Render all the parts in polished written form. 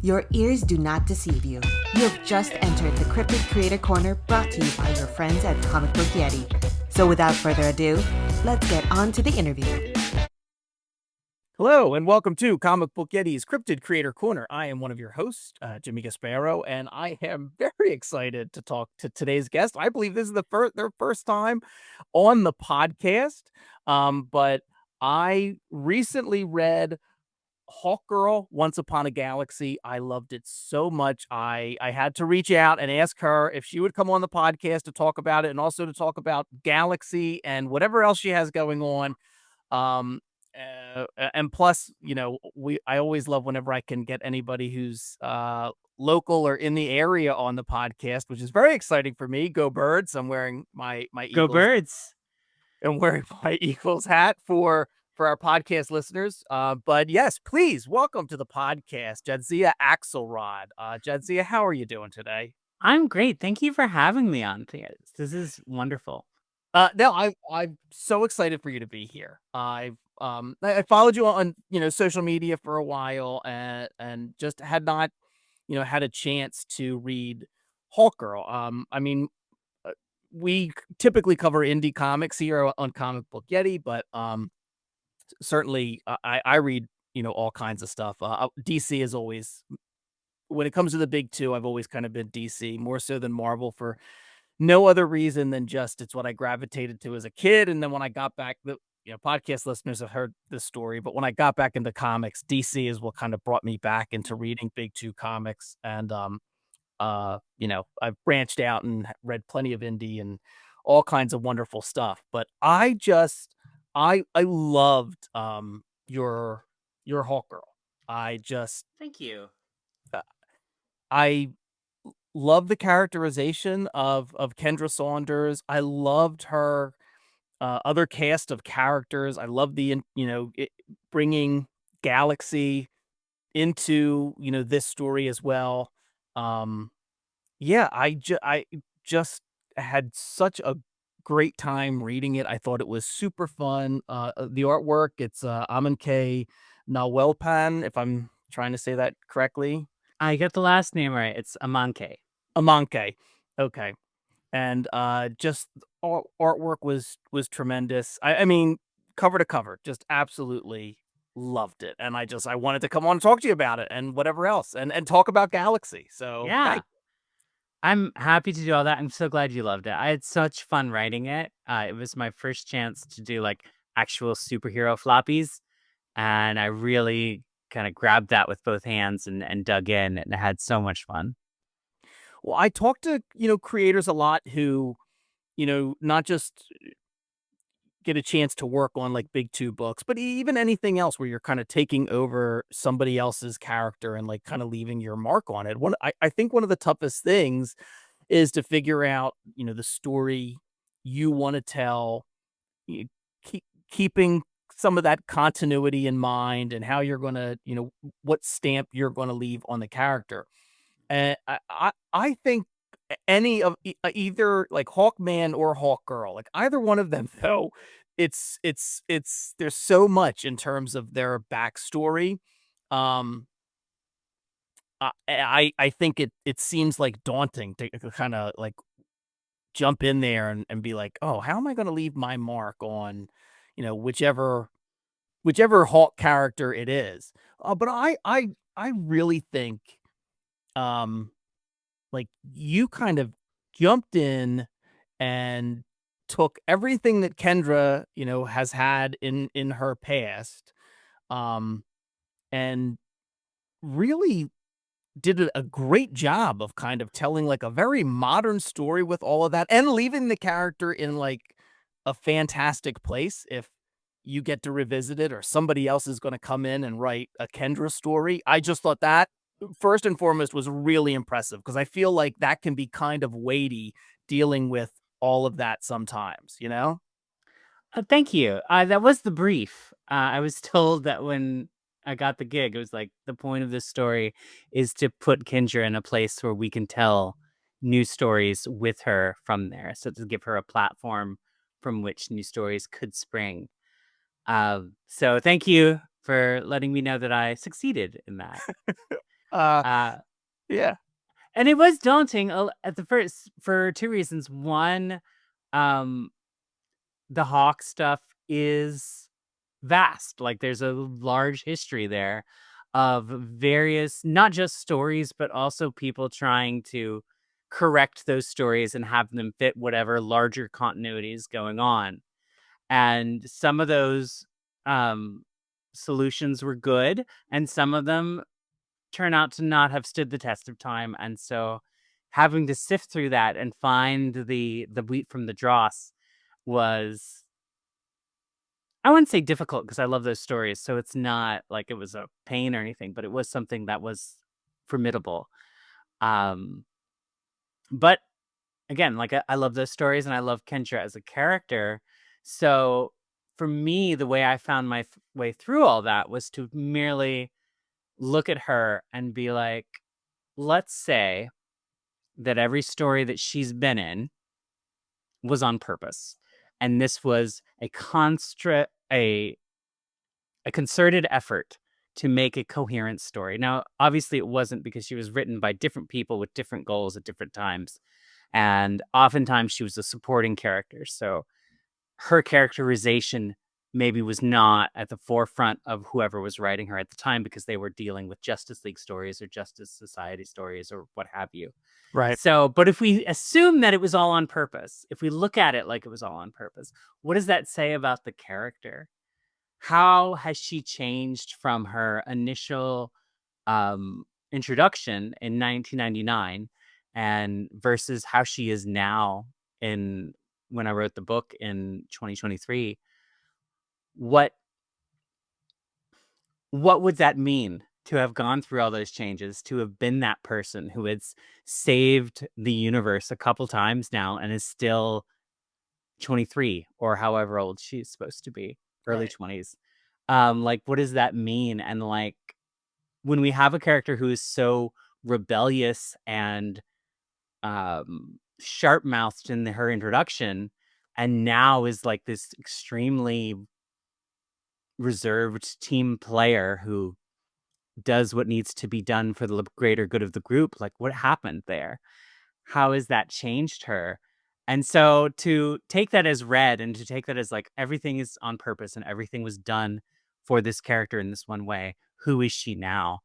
Your ears do not deceive you. You have just entered the Cryptid Creator Corner brought to you by your friends at Comic Book Yeti. So without further ado, let's get on to the interview. Hello, and welcome to Comic Book Yeti's Cryptid Creator Corner. I am one of your hosts, Jimmy Gasparo, and I am very excited to talk to today's guest. I believe this is their first time on the podcast, but I recently read Hawkgirl, Once Upon a Galaxy. I loved it so much. I had to reach out and ask her if she would come on the podcast to talk about it and also to talk about Galaxy and whatever else she has going on. Um, and plus, I always love whenever I can get anybody who's local or in the area on the podcast, which is very exciting for me. Go Birds! I'm wearing my Go Eagles. Birds! I'm wearing my Eagles hat for our podcast listeners. But yes, please welcome to the podcast, Jadzia Axelrod. Jadzia, how are you doing today? I'm great. Thank you for having me on. This is wonderful. No, I'm so excited for you to be here. I followed you on social media for a while and just had not had a chance to read Hawkgirl. I mean, we typically cover indie comics here on Comic Book Yeti, but certainly I read all kinds of stuff. DC is always, when it comes to the big two, I've always kind of been DC more so than Marvel for no other reason than just it's what I gravitated to as a kid. And then when I got back, the podcast listeners have heard this story, but when I got back into comics, DC is what kind of brought me back into reading big two comics. And I've branched out and read plenty of indie and all kinds of wonderful stuff. But I loved your Hawkgirl. Thank you. I love the characterization of Kendra Saunders. I loved her other cast of characters. I love bringing Galaxy into this story as well. Yeah, I just had such a great time reading it. I thought it was super fun. The artwork, it's Amancay Nahuelpan, if I'm trying to say that correctly. I get the last name right. It's Amancay. Amancay. Okay. And just artwork was tremendous. I mean, cover to cover, just absolutely loved it. And I wanted to come on and talk to you about it and whatever else and talk about Galaxy. So Yeah. I'm happy to do all that. I'm so glad you loved it. I had such fun writing it. It was my first chance to do like actual superhero floppies. And I really kind of grabbed that with both hands and dug in and had so much fun. Well, I talk to, creators a lot who, not just get a chance to work on like big two books, but even anything else where you're kind of taking over somebody else's character and like kind of leaving your mark on it. I think one of the toughest things is to figure out, the story you want to tell, you keeping some of that continuity in mind and how you're going to, what stamp you're going to leave on the character. And I think any of either like Hawkman or Hawkgirl, like either one of them, though, it's there's so much in terms of their backstory. Um, I think it seems like daunting to kind of like jump in there and be like, oh, how am I going to leave my mark on, whichever Hawk character it is. But I really think like you kind of jumped in and took everything that Kendra, has had in her past, and really did a great job of kind of telling like a very modern story with all of that and leaving the character in like a fantastic place. If you get to revisit it or somebody else is going to come in and write a Kendra story, I just thought that first and foremost was really impressive because I feel like that can be kind of weighty dealing with all of that sometimes, Thank you. That was the brief. I was told that when I got the gig, it was like the point of this story is to put Kendra in a place where we can tell new stories with her from there. So to give her a platform from which new stories could spring. So thank you for letting me know that I succeeded in that. Uh, Yeah. and it was daunting at the first for two reasons. One, um, the Hawk stuff is vast. Like there's a large history there of various, not just stories, but also people trying to correct those stories and have them fit whatever larger continuity is going on. And some of those um, solutions were good, and some of them turn out to not have stood the test of time. And so having to sift through that and find the wheat from the dross was, I wouldn't say difficult because I love those stories. So it's not like it was a pain or anything, but it was something that was formidable. Um, but again, like I love those stories and I love Kendra as a character. So for me, the way I found my way through all that was to merely look at her and be like, let's say that every story that she's been in was on purpose. And this was a concerted effort to make a coherent story. Now, obviously it wasn't, because she was written by different people with different goals at different times. And oftentimes she was a supporting character. So her characterization maybe was not at the forefront of whoever was writing her at the time, because they were dealing with Justice League stories or Justice Society stories or what have you. Right. So, but if we assume that it was all on purpose, if we look at it like it was all on purpose, what does that say about the character? How has she changed from her initial introduction in 1999 and versus how she is now in when I wrote the book in 2023? What would that mean to have gone through all those changes, to have been that person who has saved the universe a couple times now and is still 23 or however old she's supposed to be, early Right. 20s? Like, what does that mean? And like, when we have a character who is so rebellious and sharp-mouthed in her introduction, and now is like this extremely reserved team player who does what needs to be done for the greater good of the group, like what happened there? How has that changed her? And so to take that as read and to take that as like everything is on purpose and everything was done for this character in this one way, who is she now?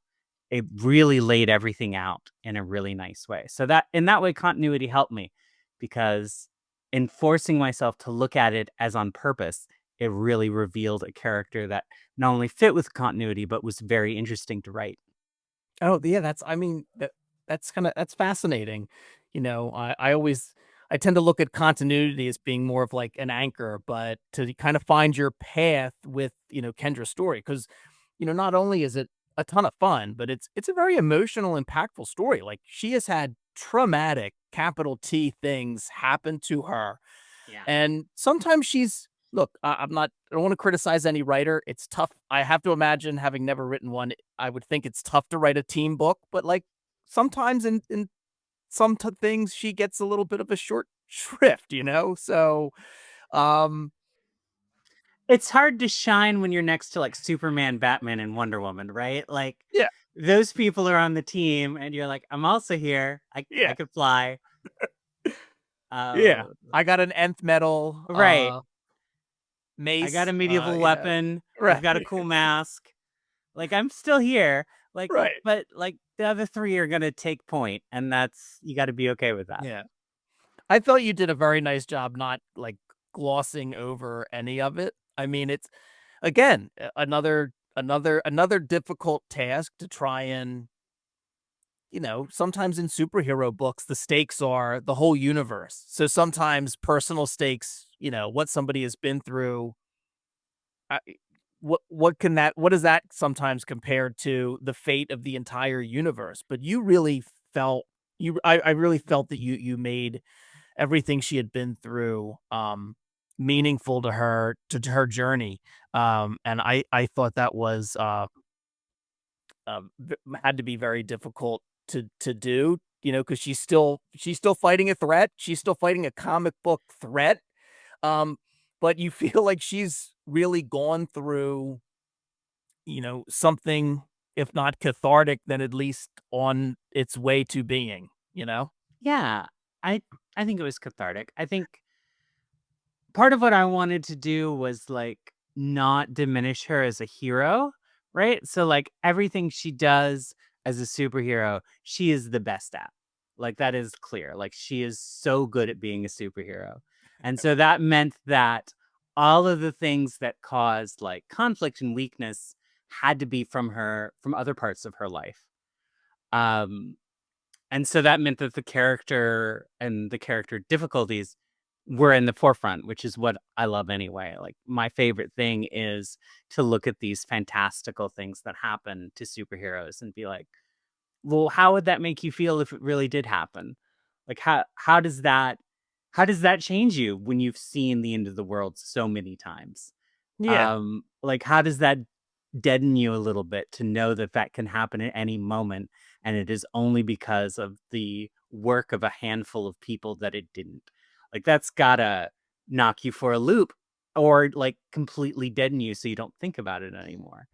It really laid everything out in a really nice way. So that in that way, continuity helped me, because in forcing myself to look at it as on purpose, it really revealed a character that not only fit with continuity, but was very interesting to write. Oh, yeah, I mean, that's fascinating. I tend to look at continuity as being more of like an anchor, but to kind of find your path with, Kendra's story, because, not only is it a ton of fun, but it's a very emotional, impactful story. Like, she has had traumatic, capital T, things happen to her, Yeah. and sometimes look, I don't want to criticize any writer. It's tough. I have to imagine, having never written one, I would think it's tough to write a team book, but like sometimes in some things she gets a little bit of a short shrift. So, um, It's hard to shine when you're next to like Superman, Batman, and Wonder Woman, right? Like yeah, those people are on the team, and you're like, I'm also here. I yeah, could fly. yeah. Uh, I got an nth metal, right. I got mace, a medieval weapon. I've right, got a cool mask. Like I'm still here. Like, right, but like the other three are gonna take point, and that's you got to be okay with that. yeah. I thought you did a very nice job not like glossing over any of it. I mean, it's again another difficult task to try and, sometimes in superhero books the stakes are the whole universe. So sometimes personal stakes, what somebody has been through, I, what is that sometimes compared to the fate of the entire universe? But you really felt I really felt that you made everything she had been through, meaningful to her journey. And I thought that was, had to be very difficult to do, because she's still fighting a threat. She's still fighting a comic book threat. Um, but you feel like she's really gone through, something if not cathartic, then at least on its way to being, Yeah, I I think it was cathartic. I think part of what I wanted to do was like not diminish her as a hero, right? So like everything she does as a superhero, she is the best at. Like that is clear. Like she is so good at being a superhero. And so that meant that all of the things that caused like conflict and weakness had to be from other parts of her life. Um and so that meant that the character and the character difficulties were in the forefront, which is what I love anyway. Like my favorite thing is to look at these fantastical things that happen to superheroes and be like, well, how would that make you feel if it really did happen? Like how does that change you when you've seen the end of the world so many times? Yeah. Like how does that deaden you a little bit to know that that can happen at any moment, and it is only because of the work of a handful of people that it didn't. Like that's gotta knock you for a loop, or like completely deaden you so you don't think about it anymore.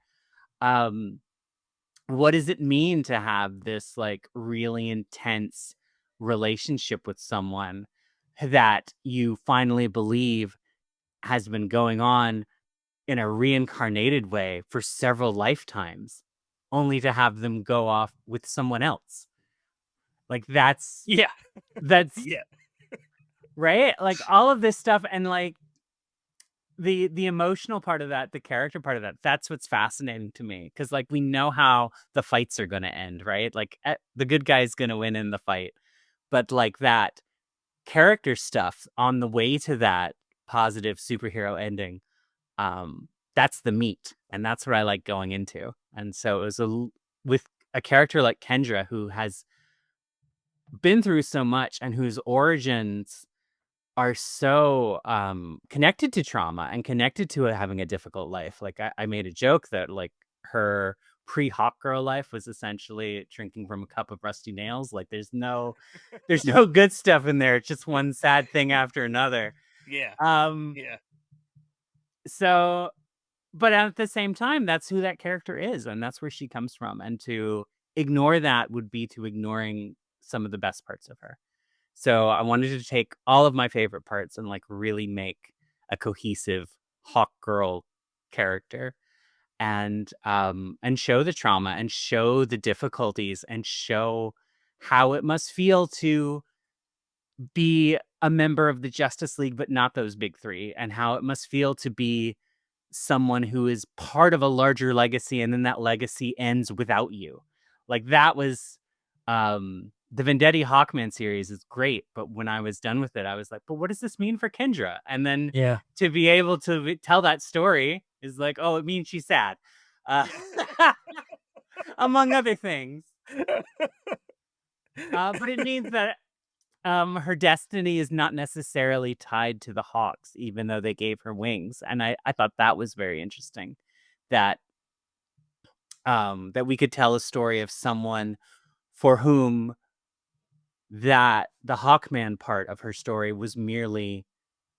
um what does it mean to have this like really intense relationship with someone that you finally believe has been going on in a reincarnated way for several lifetimes, only to have them go off with someone else? Like Yeah. that's Yeah. right. Like all of this stuff, and like the emotional part of that, the character part of that, that's what's fascinating to me, because like we know how the fights are going to end, right? Like the good guy's going to win in the fight, but like that character stuff on the way to that positive superhero ending, that's the meat, and that's what I like going into. And so it was with a character like Kendra, who has been through so much and whose origins are so connected to trauma and connected to having a difficult life. Like I made a joke that like her pre-Hawkgirl life was essentially drinking from a cup of rusty nails. Like there's no good stuff in there. It's just one sad thing after another. Yeah. Um Yeah. so but at the same time, that's who that character is, and that's where she comes from. And to ignore that would be to ignoring some of the best parts of her. So I wanted to take all of my favorite parts and like really make a cohesive Hawk Girl character, and show the trauma and show the difficulties and show how it must feel to be a member of the Justice League, but not those big three, and how it must feel to be someone who is part of a larger legacy, and then that legacy ends without you. Like that was the Vendetti Hawkman series is great, but when I was done with it, I was like, but what does this mean for Kendra? And then Yeah. to be able to tell that story is like, oh, it means she's sad. Among other things. But it means that her destiny is not necessarily tied to the Hawks, even though they gave her wings. And I thought that was very interesting, that that we could tell a story of someone for whom that the Hawkman part of her story was merely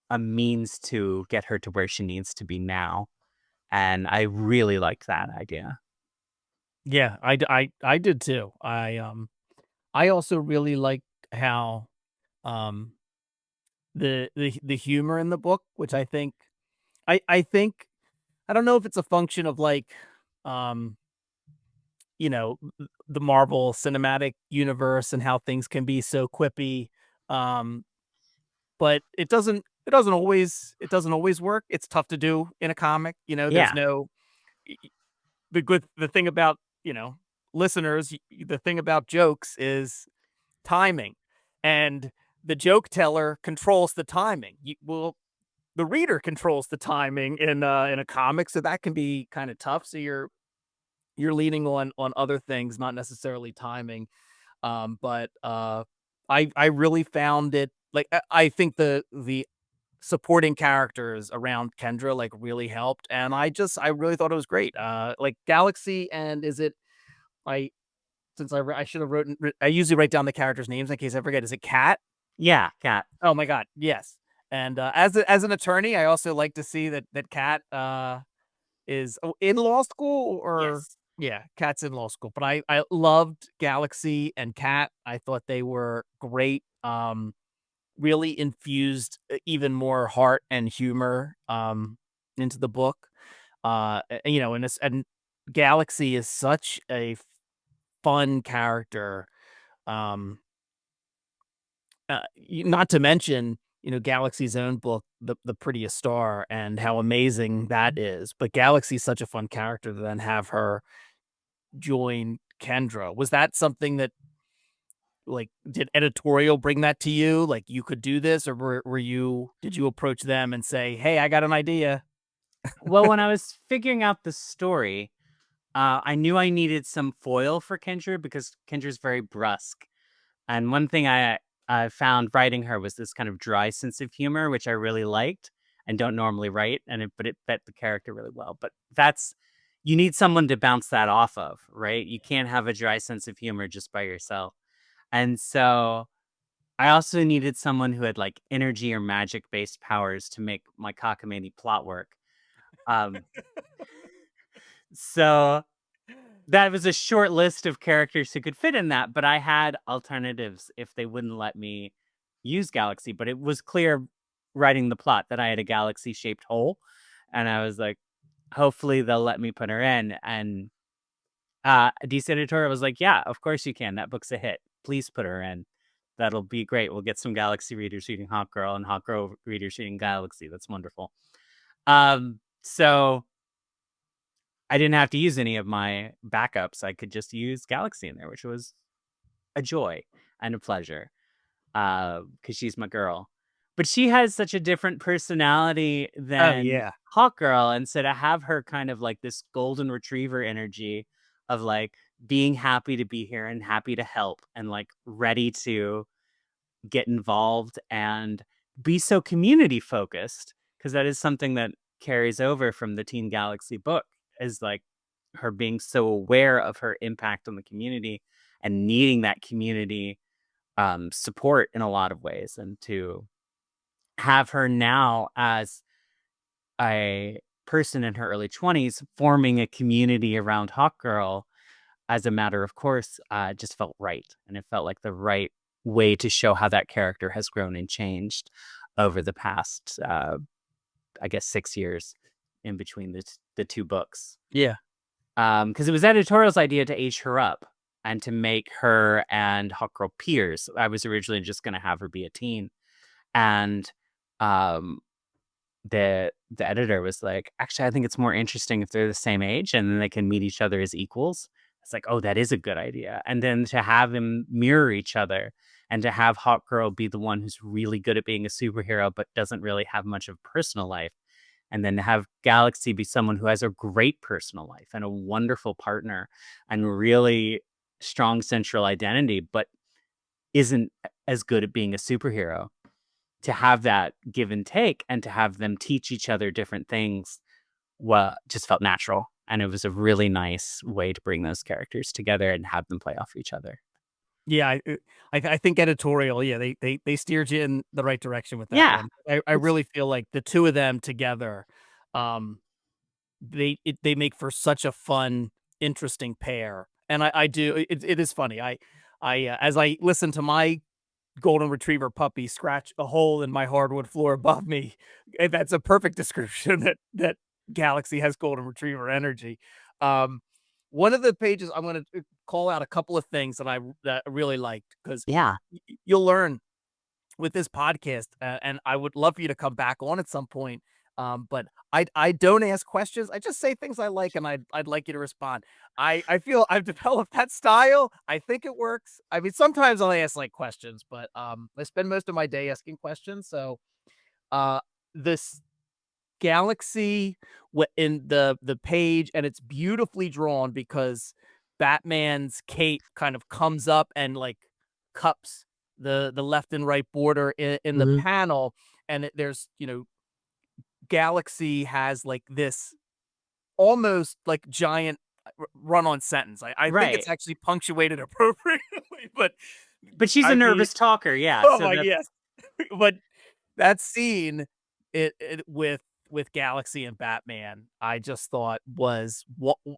a means to get her to where she needs to be now. And I really liked that idea. Yeah. I did too. I also really liked how um the humor in the book, which I think I don't know if it's a function of like um the Marvel Cinematic Universe and how things can be so quippy, um but it doesn't always work. It's tough to do in a comic. There's Yeah. no the thing about listeners. The thing about jokes is timing, and the joke teller controls the timing. The reader controls the timing in a comic, so that can be kind of tough. So you're leaning on other things, not necessarily timing. But I really found it like I think the supporting characters around Kendra like really helped, and I really thought it was great. Like Galaxy, and is it I since I should have written I usually write down the characters' names in case I forget. Is it Cat? Yeah, Cat. Oh my god, yes. And as an attorney, I also like to see that Cat is in law school, or Yes. Yeah, Cat's in law school, but I loved Galaxy and Cat. I thought they were great. Really infused even more heart and humor into the book. And Galaxy is such a fun character. Um, Not to mention, Galaxy's own book, the Prettiest Star, and how amazing that is. But Galaxy's such a fun character to then have her join Kendra. Was that something that, like, did editorial bring that to you? Like, you could do this, or did you approach them and say, "Hey, I got an idea"? Well, when I was figuring out the story, I knew I needed some foil for Kendra because Kendra's very brusque. And one thing I found writing her was this kind of dry sense of humor, which I really liked and don't normally write, but it fit the character really well. But you need someone to bounce that off of, right? You can't have a dry sense of humor just by yourself. And so I also needed someone who had like energy or magic based powers to make my cockamamie plot work. Um, so that was a short list of characters who could fit in that, but I had alternatives if they wouldn't let me use Galaxy. But it was clear writing the plot that I had a galaxy shaped hole. And I was like, hopefully they'll let me put her in. And DC Editorial was like, yeah, of course you can. That book's a hit. Please put her in. That'll be great. We'll get some Galaxy readers reading Hawkgirl and Hawkgirl readers reading Galaxy. That's wonderful. So I didn't have to use any of my backups. I could just use Galaxy in there, which was a joy and a pleasure because she's my girl. But she has such a different personality Oh, than yeah. Hawkgirl. And so to have her kind of like this golden retriever energy of like being happy to be here and happy to help and like ready to get involved and be so community focused, because that is something that carries over from the Teen Galaxy book, is like her being so aware of her impact on the community and needing that community support in a lot of ways. And to have her now as a person in her early 20s forming a community around Hawkgirl as a matter of course just felt right. And it felt like the right way to show how that character has grown and changed over the past, I guess, 6 years in between the two books. Yeah. Because it was editorial's idea to age her up and to make her and Hawkgirl peers. I was originally just going to have her be a teen. And the editor was like, actually, I think it's more interesting if they're the same age and then they can meet each other as equals. It's like, oh, that is a good idea. And then to have them mirror each other and to have Hawkgirl be the one who's really good at being a superhero but doesn't really have much of personal life. And then to have Galaxy be someone who has a great personal life and a wonderful partner and really strong central identity, but isn't as good at being a superhero. To have that give and take and to have them teach each other different things, just felt natural. And it was a really nice way to bring those characters together and have them play off each other. Yeah, I think editorial, yeah, they steered you in the right direction with that Yeah. one. I really feel like the two of them together, they make for such a fun, interesting pair. And I do it is funny. As I listen to my golden retriever puppy scratch a hole in my hardwood floor above me, that's a perfect description that Galaxy has golden retriever energy. One of the pages I'm going to call out a couple of things that I really liked, because Yeah. you'll learn with this podcast, and I would love for you to come back on at some point. But I don't ask questions. I just say things I like, and I'd like you to respond. I feel I've developed that style. I think it works. I mean, sometimes I'll ask like questions, but I spend most of my day asking questions. So this Galaxy in the page, and it's beautifully drawn because Batman's cape kind of comes up and like cups the left and right border in the panel, and there's Galaxy has like this almost like giant run-on sentence. I think it's Right. actually punctuated appropriately, but But she's I a mean, nervous talker. Yeah. oh So my that's yes, but that scene, it with with Galaxy and Batman, I just thought was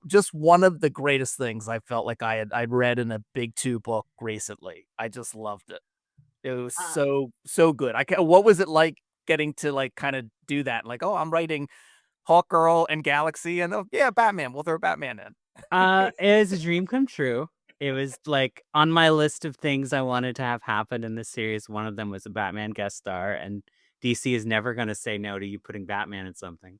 just one of the greatest things I felt like I'd read in a big two book recently. I just loved it. It was Uh, so good. What was it like getting to like kind of do that? Like, oh, I'm writing Hawkgirl and Galaxy, and oh yeah, Batman. We'll throw Batman in. it was a dream come true. It was like on my list of things I wanted to have happen in this series. One of them was a Batman guest star, and DC is never going to say no to you putting Batman in something.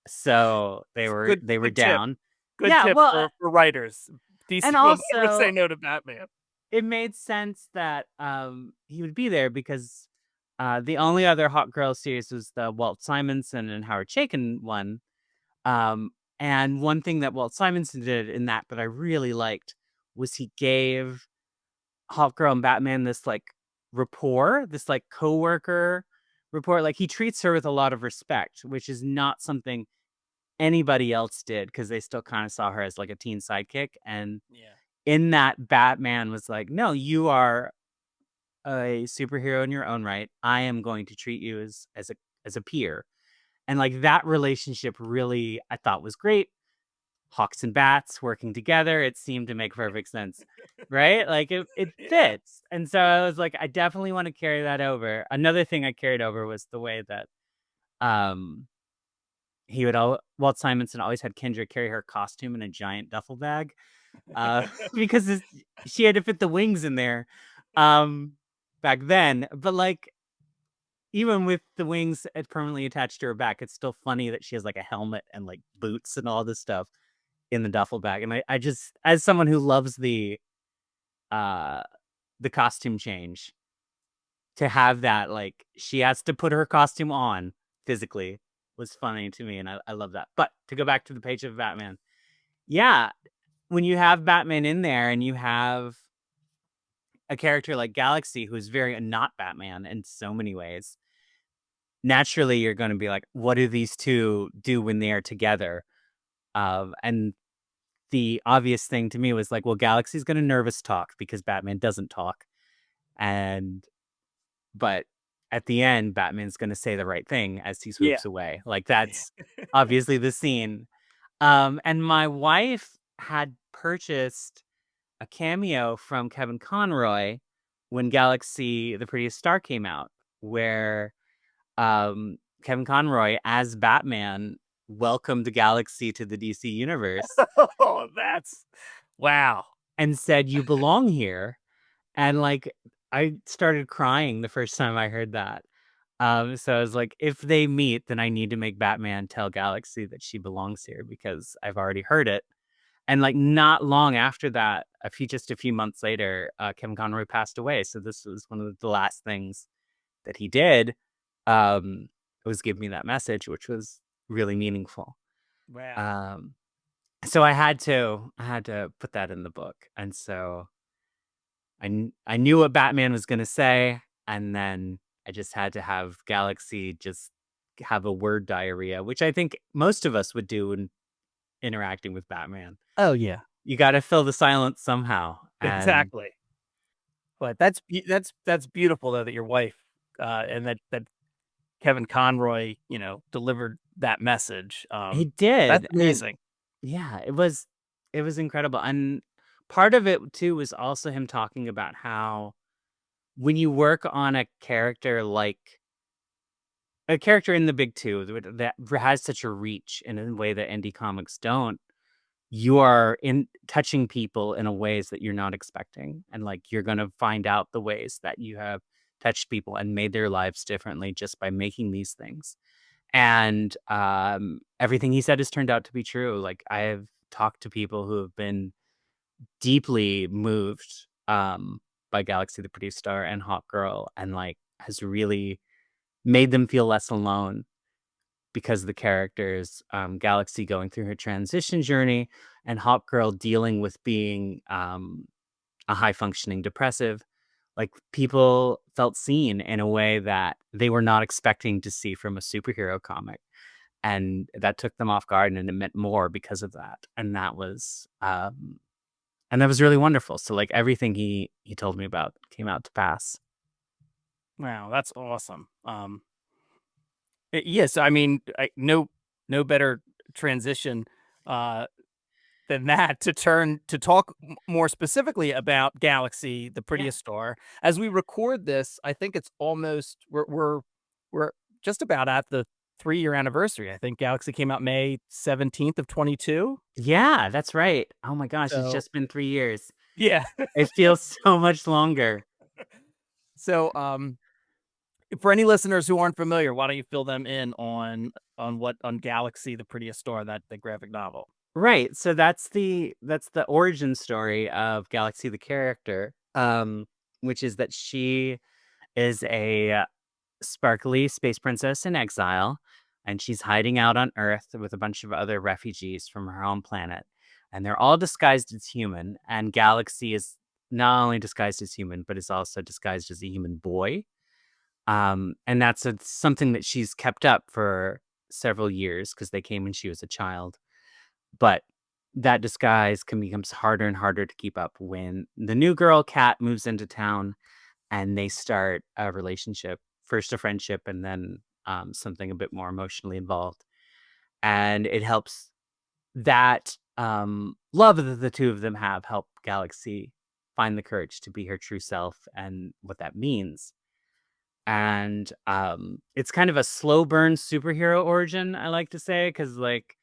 So they were Good tip. down. Good Yeah, tip well, for writers. DC and will never say also no to Batman. it made sense that he would be there because the only other Hot Girl series was the Walt Simonson and Howard Chaykin one. And one thing that Walt Simonson did in that I really liked was he gave Hawkgirl and Batman this like rapport, this like coworker rapport. Like he treats her with a lot of respect, which is not something anybody else did because they still kind of saw her as like a teen sidekick. And Yeah. in that, Batman was like, "No, you are a superhero in your own right. I am going to treat you as a peer." And like that relationship really I thought was great. Hawks and bats working together, it seemed to make perfect sense. Right? Like it Yeah. fits. And so I was like, I definitely want to carry that over. Another thing I carried over was the way that um Walt Simonson always had Kendra carry her costume in a giant duffel bag. Because she had to fit the wings in there back then. But like even with the wings permanently attached to her back, it's still funny that she has like a helmet and like boots and all this stuff in the duffel bag. And I just, as someone who loves uh the costume change, to have that like she has to put her costume on physically was funny to me, and I love that. But to go back to the page of Batman, yeah, when you have Batman in there and you have a character like Galaxy who's very not Batman in so many ways, naturally you're going to be like, what do these two do when they are together? And the obvious thing to me was like, well, Galaxy's going to nervous talk because Batman doesn't talk. But at the end, Batman's going to say the right thing as he Yeah. swoops away. Like that's obviously the scene. And my wife had purchased a cameo from Kevin Conroy when Galaxy, the Prettiest Star came out, where Kevin Conroy as Batman welcomed Galaxy to the DC universe Oh, that's wow. and said, "You belong here." And like I started crying the first time I heard that. So I was like, if they meet, then I need to make Batman tell Galaxy that she belongs here because I've already heard it. And like not long after that, just a few months later, Kevin Conroy passed away. So this was one of the last things that he did. Was give me that message, which was really meaningful. Wow. So I had to put that in the book, and so I knew what Batman was going to say, and then I just had to have Galaxy just have a word diarrhea, which I think most of us would do when interacting with Batman. Oh yeah. You got to fill the silence somehow. And Exactly. But that's beautiful though that your wife and that Kevin Conroy, delivered that message. he did. That's And amazing. yeah, it was incredible. And part of it too was also him talking about how when you work on a character like a character in the big two that has such a reach in a way that indie comics don't, you are in touching people in a ways that you're not expecting. And like, you're going to find out the ways that you have touched people and made their lives differently just by making these things. And everything he said has turned out to be true. Like I have talked to people who have been deeply moved by Galaxy, the Prettiest Star and Hawkgirl, and like has really made them feel less alone because of the characters, Galaxy going through her transition journey and Hawkgirl dealing with being a high functioning depressive. Like people felt seen in a way that they were not expecting to see from a superhero comic. And that took them off guard, and it meant more because of that. And that was really wonderful. So like everything he told me about came out to pass. Wow, that's awesome. Yes, I mean, no better transition uh, than that to turn to talk more specifically about Galaxy, the Yeah. Prettiest Star. As we record this, I think it's almost we're just about at the 3-year anniversary. I think Galaxy came out May 17th of 22. Yeah, that's right. Oh my gosh, it's So just been 3 years. yeah. It feels so much longer. So for any listeners who aren't familiar, why don't you fill them in on Galaxy, the Prettiest Star, that the graphic novel. Right. So that's the origin story of Galaxy the character, which is that she is a sparkly space princess in exile, and she's hiding out on Earth with a bunch of other refugees from her home planet. And they're all disguised as human, and Galaxy is not only disguised as human, but is also disguised as a human boy. And that's something that she's kept up for several years because they came when she was a child. But that disguise can becomes harder and harder to keep up when the new girl, Kat, moves into town and they start a relationship, first a friendship, and then something a bit more emotionally involved. And it helps that love that the two of them have help Galaxy find the courage to be her true self and what that means. And it's kind of a slow burn superhero origin, I like to say, because like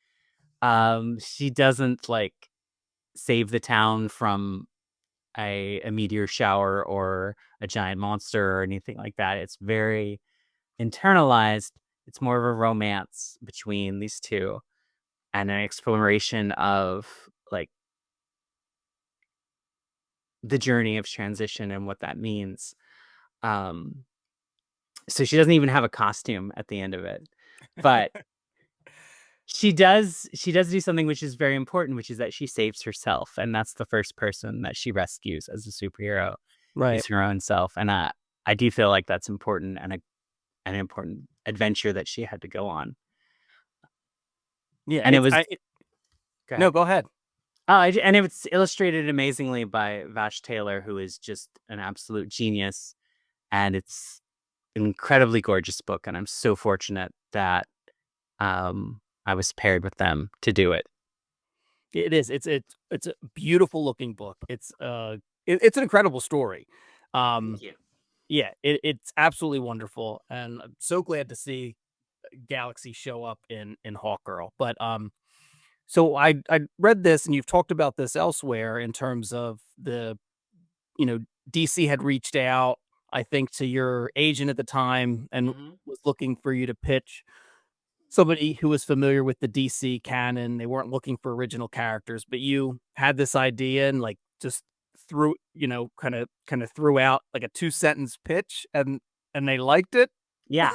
she doesn't like save the town from a meteor shower or a giant monster or anything like that. It's very internalized. It's more of a romance between these two and an exploration of like the journey of transition and what that means. Um, so she doesn't even have a costume at the end of it, but she does do something which is very important, which is that she saves herself, and that's the first person that she rescues as a superhero Right. is her own self. And I do feel like that's important and an important adventure that she had to go on. Yeah, And it was go no, ahead. go ahead. And it was illustrated amazingly by Vash Taylor, who is just an absolute genius. And it's an incredibly gorgeous book, and I'm so fortunate that I was paired with them to do it. It is. It's a beautiful looking book. It's an incredible story. Thank Um, you. yeah, it's absolutely wonderful, and I'm so glad to see Galaxy show up in Hawkgirl. But so I read this, and you've talked about this elsewhere in terms of you know DC had reached out, I think, to your agent at the time and Hmm. was looking for you to pitch somebody who was familiar with the DC canon. They weren't looking for original characters, but you had this idea and like just threw, kind of threw out like a 2-sentence pitch and they liked it. Yeah.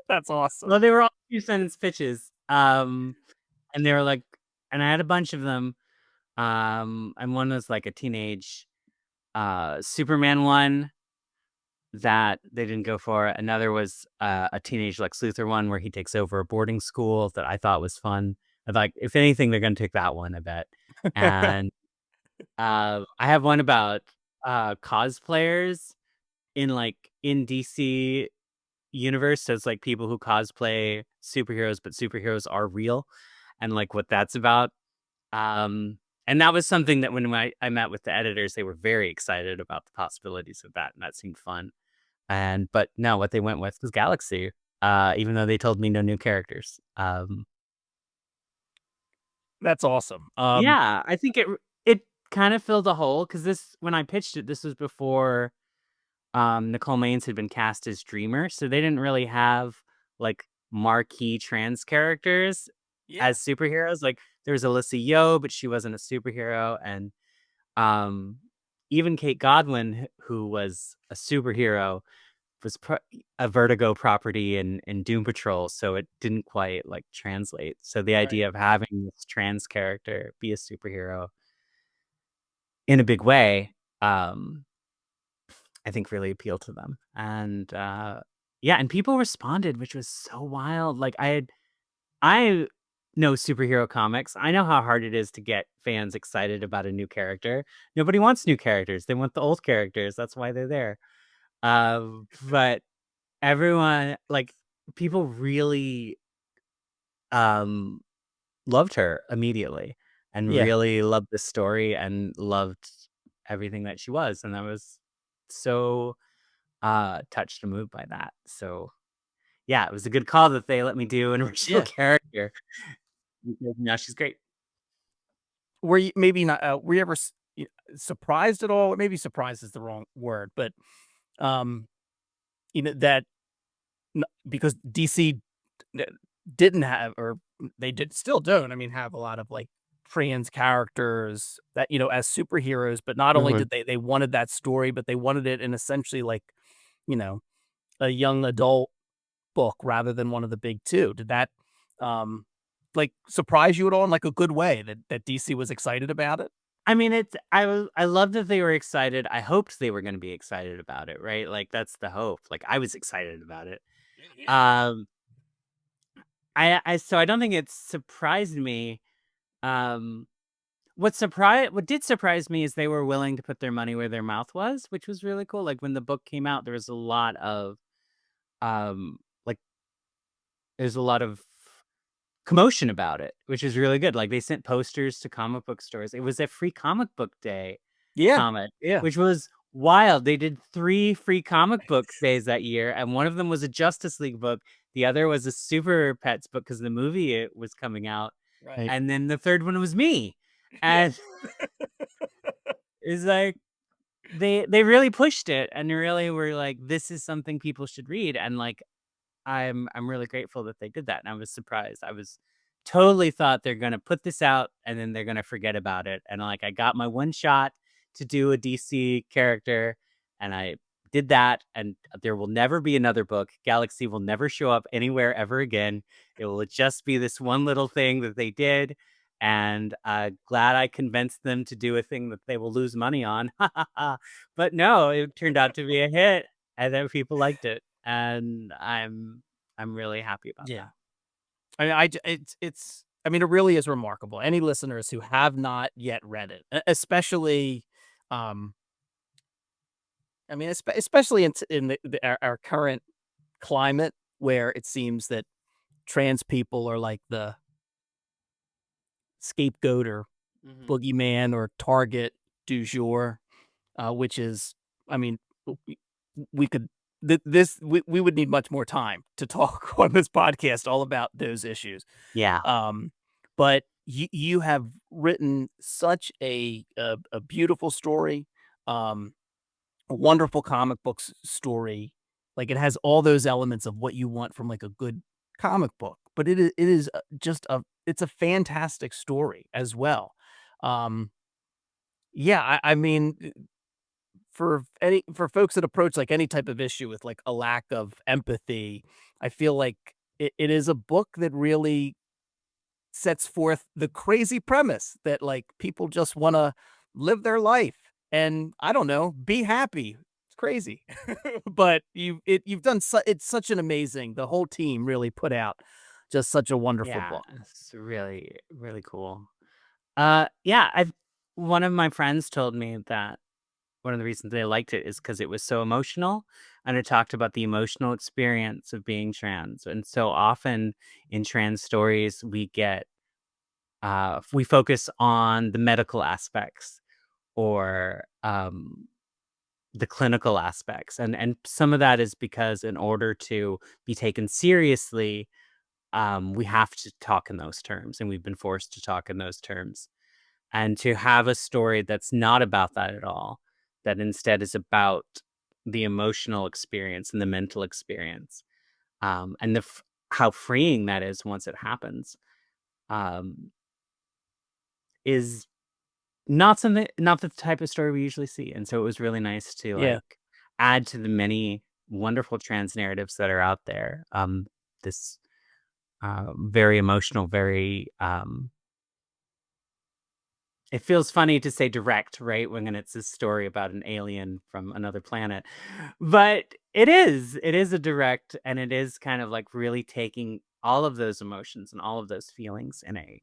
That's awesome. Well, they were all 2 sentence pitches. And they were like, and I had a bunch of them. And one was like a teenage Superman one that they didn't go for. Another was a teenage Lex Luthor one where he takes over a boarding school that I thought was fun. I like, if anything, they're going to take that one, I bet. And I have one about cosplayers in DC universe. So it's like people who cosplay superheroes, but superheroes are real, and like what that's about. Um, and that was something that when I met with the editors, they were very excited about the possibilities of that, and that seemed fun. And but no, what they went with was Galaxy, even though they told me no new characters. That's awesome. Yeah, I think it kind of filled a hole because this when I pitched it, this was before Nicole Maines had been cast as Dreamer, so they didn't really have like marquee trans characters Yeah. as superheroes. Like there was Alyssa Yeoh, but she wasn't a superhero, and um, even Kate Godwin, who was a superhero, was a Vertigo property in Doom Patrol, so it didn't quite like translate. So the Right. idea of having this trans character be a superhero in a big way, I think really appealed to them. And yeah, and people responded, which was so wild. Like I know superhero comics. I know how hard it is to get fans excited about a new character. Nobody wants new characters. They want the old characters. That's why they're there. But everyone like people really loved her immediately and Yeah. really loved the story and loved everything that she was. And I was so touched and moved by that. So yeah, it was a good call that they let me do an original Yeah. character. Because now she's great. Were you maybe not? Were you ever surprised at all? Maybe surprised is the wrong word, but um, that because DC didn't have, or they did still don't. I mean, have a lot of like trans characters that as superheroes, but not only Mhm. did they wanted that story, but they wanted it in essentially like you know a young adult book rather than one of the big two. Did that um like surprise you at all in like a good way that DC was excited about it? I mean, I love that they were excited. I hoped they were going to be excited about it, right? Like that's the hope. Like I was excited about it. Um, so I don't think it surprised me. Um, what did surprise me is they were willing to put their money where their mouth was, which was really cool. Like when the book came out, there was a lot of like there's a lot of commotion about it, which is really good. Like they sent posters to comic book stores. It was a free comic book day Yeah, comic, yeah, which was wild. They did 3 free comic book days that year, and one of them was a Justice League book. The other was a Super Pets book because the movie it was coming out, right. and then the third one was me. And it's like they really pushed it and really were like, this is something people should read. And like I'm really grateful that they did that, and I was surprised. I was totally thought they're gonna put this out and then they're gonna forget about it. And like I got my one shot to do a DC character, and I did that. And there will never be another book. Galaxy will never show up anywhere ever again. It will just be this one little thing that they did. And glad I convinced them to do a thing that they will lose money on. But no, it turned out to be a hit, and then people liked it, and I'm really happy about Yeah. that. I mean, it's I mean, it really is remarkable. Any listeners who have not yet read it, especially, um, I mean, especially in our current climate where it seems that trans people are like the scapegoat or Mhm. boogeyman or target du jour, which is, I mean, we, we could we would need much more time to talk on this podcast all about those issues. Yeah. Um, but you have written such a beautiful story, a wonderful comic books story. Like it has all those elements of what you want from like a good comic book, but it is just it's a fantastic story as well. Um, yeah, I mean, for folks that approach like any type of issue with like a lack of empathy, I feel like it is a book that really sets forth the crazy premise that like people just want to live their life and I don't know, be happy. It's crazy. But you've done it's such an amazing, the whole team really put out just such a wonderful Yeah, book. it's really, really cool. Yeah, I've one of my friends told me that one of the reasons they liked it is because it was so emotional, and it talked about the emotional experience of being trans. And so often in trans stories, we focus on the medical aspects or the clinical aspects, and some of that is because in order to be taken seriously, we have to talk in those terms, and we've been forced to talk in those terms. And to have a story that's not about that at all, that instead is about the emotional experience and the mental experience, and how freeing that is once it happens, um, is not the type of story we usually see. And so it was really nice to Yeah. like add to the many wonderful trans narratives that are out there. This very emotional, very it feels funny to say direct, right? When it's a story about an alien from another planet. But it is a direct, and it is kind of like really taking all of those emotions and all of those feelings in a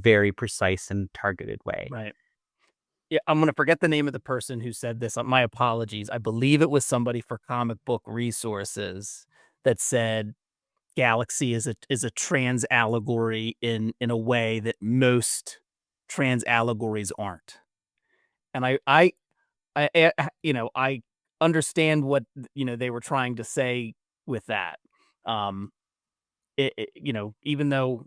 very precise and targeted way. Right. Yeah, I'm gonna forget the name of the person who said this. My apologies. I believe it was somebody for Comic Book Resources that said Galaxy is a trans allegory in a way that most trans allegories aren't. And I understand what they were trying to say with that. Even though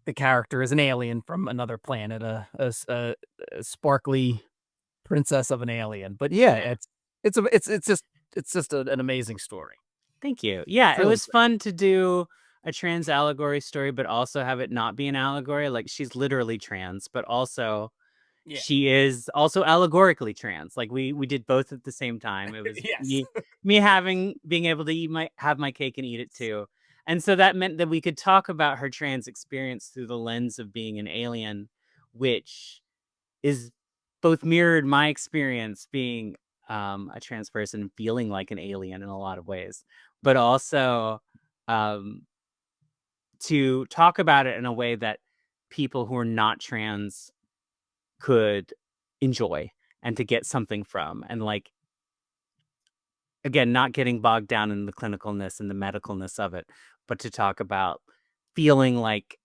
the character is an alien from another planet, a sparkly princess of an alien. But yeah, it's just an amazing story. Thank you. Yeah, it Really was fun to do a trans allegory story, but also have it not be an allegory. Like, she's literally trans, but also Yeah. she is also allegorically trans. Like, we did both at the same time. It was Yes. me being able to have my cake and eat it too. And so that meant that we could talk about her trans experience through the lens of being an alien, which is both mirrored my experience being a trans person, feeling like an alien in a lot of ways, but also to talk about it in a way that people who are not trans could enjoy and to get something from. And like, again, not getting bogged down in the clinicalness and the medicalness of it, but to talk about feeling like,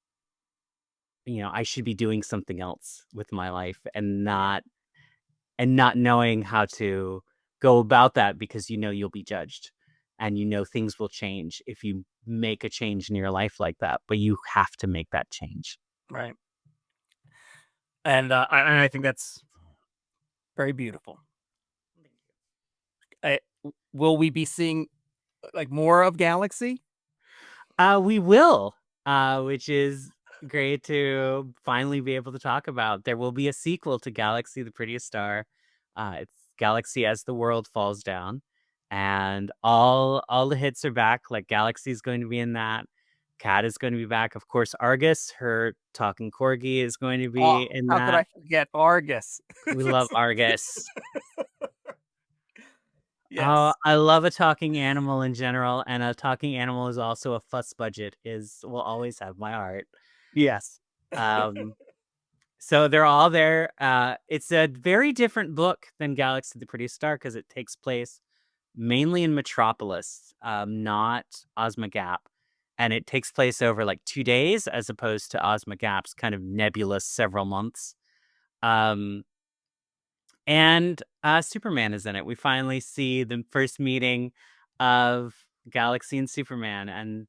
I should be doing something else with my life and not knowing how to go about that, because you'll be judged and things will change if you make a change in your life like that, but you have to make that change. Right. And I think that's very beautiful. Will we be seeing like more of Galaxy? We will, which is great to finally be able to talk about. There will be a sequel to Galaxy, the Prettiest Star. It's Galaxy as the World Falls Down, and all the hits are back. Like, Galaxy is going to be in that. Kat is going to be back. Of course, Argus, her talking corgi, is going to be in that. How could I forget Argus? We love Argus. Yes. I love a talking animal in general, and a talking animal is also a fuss budget. Will always have my heart. Yes. So they're all there. It's a very different book than Galaxy the Prettiest Star because it takes place mainly in Metropolis, not Ozma Gap. And it takes place over like 2 days as opposed to Ozma Gap's kind of nebulous several months. And Superman is in it. We finally see the first meeting of Galaxy and Superman. And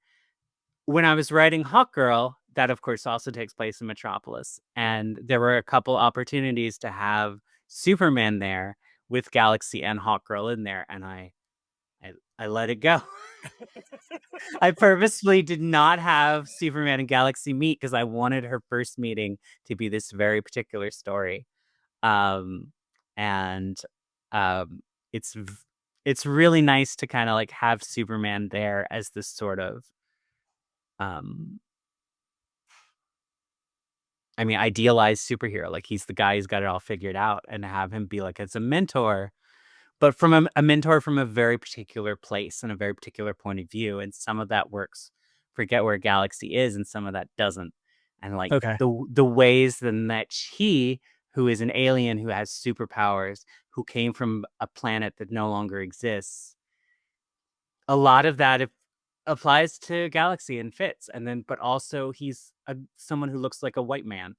when I was writing Hawkgirl, that of course also takes place in Metropolis. And there were a couple opportunities to have Superman there with Galaxy and Hawkgirl in there. And I let it go. I purposefully did not have Superman and Galaxy meet because I wanted her first meeting to be this very particular story. It's really nice to kind of like have Superman there as this sort of idealized superhero. Like, he's the guy who's got it all figured out, and to have him be like as a mentor, but from a mentor from a very particular place and a very particular point of view. And some of that works, forget where Galaxy is, and some of that doesn't. And like the ways that he, who is an alien who has superpowers, who came from a planet that no longer exists, a lot of that applies to Galaxy and fits. And then, but also he's someone who looks like a white man,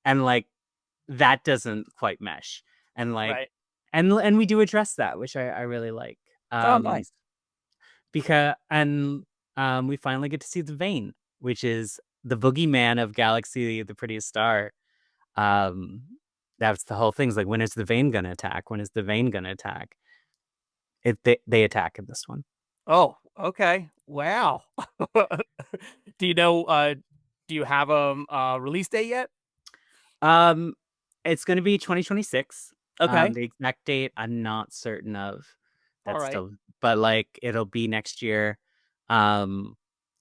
and like that doesn't quite mesh. And like, right. and we do address that, which I really like. Nice. Because we finally get to see the Vane, which is the boogeyman of Galaxy, the Prettiest Star. That's the whole thing. It's like, when is the Vane gonna attack? When is the Vane gonna attack? They attack in this one. Oh, okay. Wow. Do you know? Do you have a release date yet? It's going to be 2026. Okay. The exact date I'm not certain of. That's all right. still, but like it'll be next year. In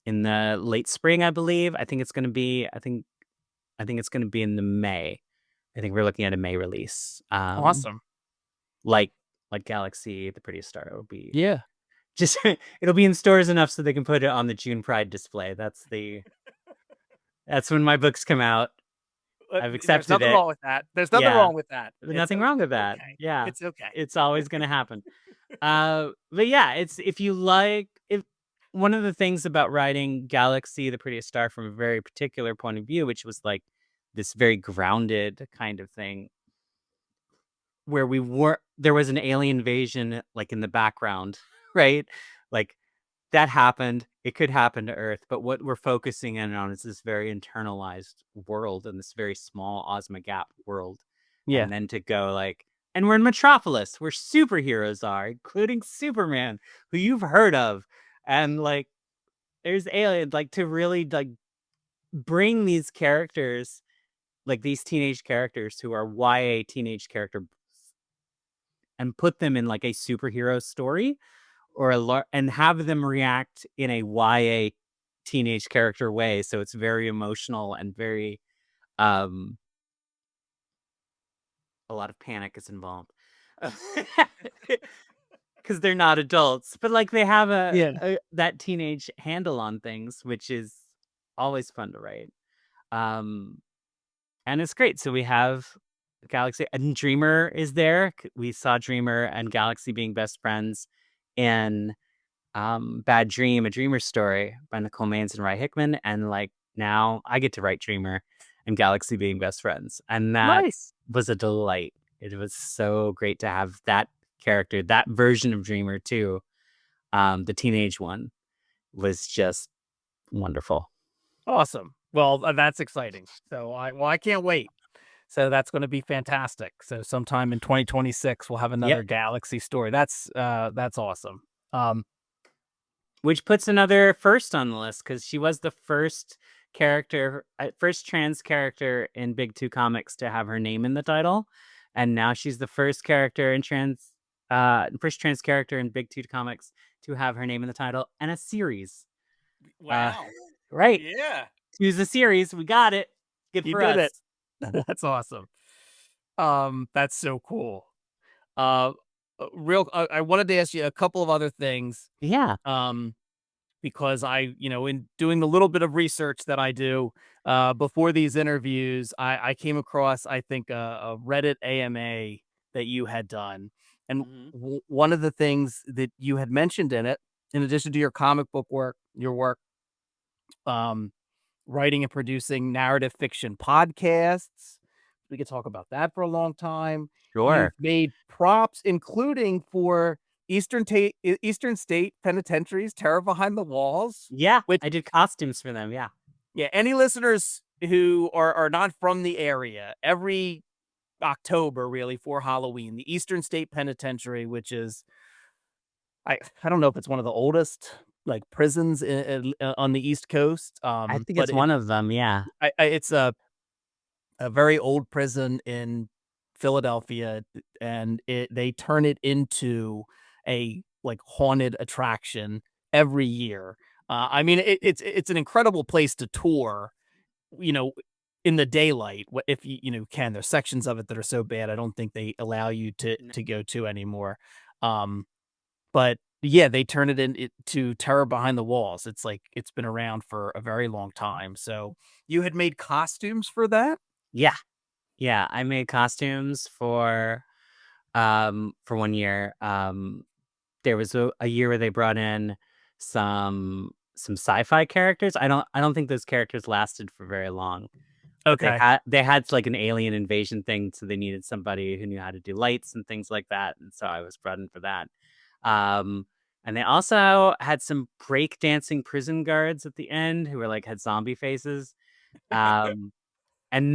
the late spring, I believe. I think it's going to be. I think it's going to be in the May. I think we're looking at a May release. Awesome. Like Galaxy, the Prettiest Star will be. Yeah. Just it'll be in stores enough so they can put it on the June Pride display. That's when my books come out. I've accepted There's nothing wrong with that. There's nothing wrong with that. There's nothing wrong with that. Okay. Yeah. It's okay. It's always going to happen. But yeah, it's if you like if one of the things about writing Galaxy, the Prettiest Star from a very particular point of view, which was like this very grounded kind of thing, where there was an alien invasion like in the background, right? Like that happened. It could happen to Earth, but what we're focusing in on is this very internalized world and this very small Ozma Gap world. Yeah. And then to go like, and we're in Metropolis, where superheroes are, including Superman, who you've heard of. And like, there's aliens, like to really like bring these characters, like these teenage characters who are YA teenage character, and put them in like a superhero story or and have them react in a YA teenage character way. So it's very emotional and very, um, a lot of panic is involved. Because they're not adults, but like they have Yeah. that teenage handle on things, which is always fun to write. And it's great. So we have Galaxy and Dreamer is there. We saw Dreamer and Galaxy being best friends in Bad Dream, a Dreamer story by Nicole Maines and Ry Hickman. And like now I get to write Dreamer and Galaxy being best friends. And that Nice. was a delight. It was so great to have that character, that version of Dreamer too. The teenage one was just wonderful. Awesome. Well, that's exciting. So I can't wait. So that's going to be fantastic. So sometime in 2026 we'll have another Yep. Galaxy story. That's awesome. Which puts another first on the list because she was the first trans character in Big Two Comics to have her name in the title, and now she's the first trans character in Big Two Comics to have her name in the title and a series. Wow. Right. Yeah. Choose a series. We got it. Good You for did us. it. That's awesome. That's so cool. I wanted to ask you a couple of other things. Yeah. Because in doing the little bit of research that I do before these interviews, I came across, I think, a Reddit AMA that you had done. And one of the things that you had mentioned in it, in addition to your comic book work, writing and producing narrative fiction podcasts. We could talk about that for a long time. Sure. You've made props, including for Eastern State Penitentiary's Terror Behind the Walls. Yeah, Which, I did costumes for them. Yeah. yeah, any listeners who are not from the area, every October, really, for Halloween, the Eastern State Penitentiary, which is, I don't know if it's one of the oldest like prisons on the East Coast. I think but it's one of them. Yeah. it's a very old prison in Philadelphia, and they turn it into a like haunted attraction every year. I mean, it's an incredible place to tour, in the daylight. If you can, there's sections of it that are so bad I don't think they allow you to go to anymore. But yeah, they turn it into Terror Behind the Walls. It's like it's been around for a very long time. So you had made costumes for that? Yeah. Yeah. I made costumes for 1 year. There was a year where they brought in some sci-fi characters. I don't think those characters lasted for very long. But Okay. they had like an alien invasion thing, so they needed somebody who knew how to do lights and things like that. And so I was brought in for that. And they also had some break dancing prison guards at the end who were like had zombie faces. And